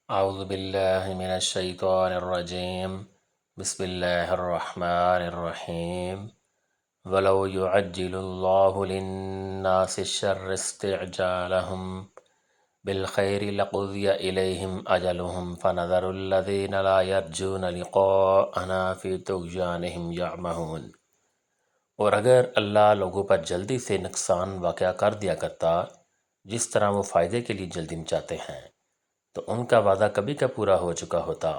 اعوذ باللہ من الشیطان الرجیم بسم اللہ الرحمن الرحیم ولو يعجل اللہ للناس الشر استعجالهم بالخیر لقضی الیہم اجلهم فنذر الذین لا یرجون لقاءنا فی طغیانہم یعمہون۔ اور اگر اللہ لوگوں پر جلدی سے نقصان واقع کر دیا کرتا جس طرح وہ فائدے کے لیے جلدی میں چاہتے ہیں تو ان کا وعدہ کبھی کا پورا ہو چکا ہوتا۔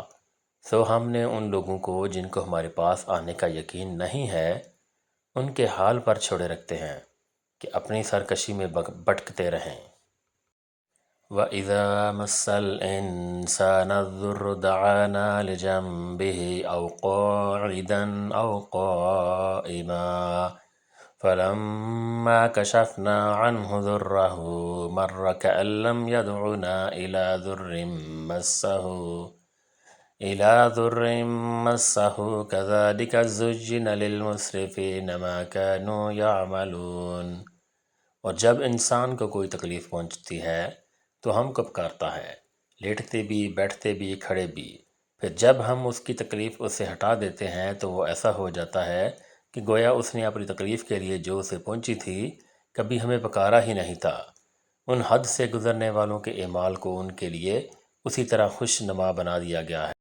سو ہم نے ان لوگوں کو جن کو ہمارے پاس آنے کا یقین نہیں ہے ان کے حال پر چھوڑے رکھتے ہیں کہ اپنی سرکشی میں بھٹکتے رہیں۔ وَإِذَا مَسَّ الْإِنسَانَ الضُّرُّ دَعَانَا لِجَنبِهِ أَوْ قَاعِدًا أَوْ قَائِمًا فَلَمَّا كَشَفْنَا عَنْهُ ضُرَّهُ مَرَّ كَأَن لَّمْ يَدْعُنَا إِلَىٰ ضُرٍّ مَّسَّهُ كَذَٰلِكَ زُيِّنَ لِلْمُسْرِفِينَ مَا كَانُوا يَعْمَلُونَ۔ اور جب انسان کو کوئی تکلیف پہنچتی ہے تو ہم کو پکارتا ہے، لیٹتے بھی، بیٹھتے بھی، کھڑے بھی۔ پھر جب ہم اس کی تکلیف اس سے ہٹا دیتے ہیں تو وہ ایسا ہو جاتا ہے کہ گویا اس نے اپنی تکلیف کے لیے جو اسے پہنچی تھی کبھی ہمیں پکارا ہی نہیں تھا۔ ان حد سے گزرنے والوں کے اعمال کو ان کے لیے اسی طرح خوش نما بنا دیا گیا ہے۔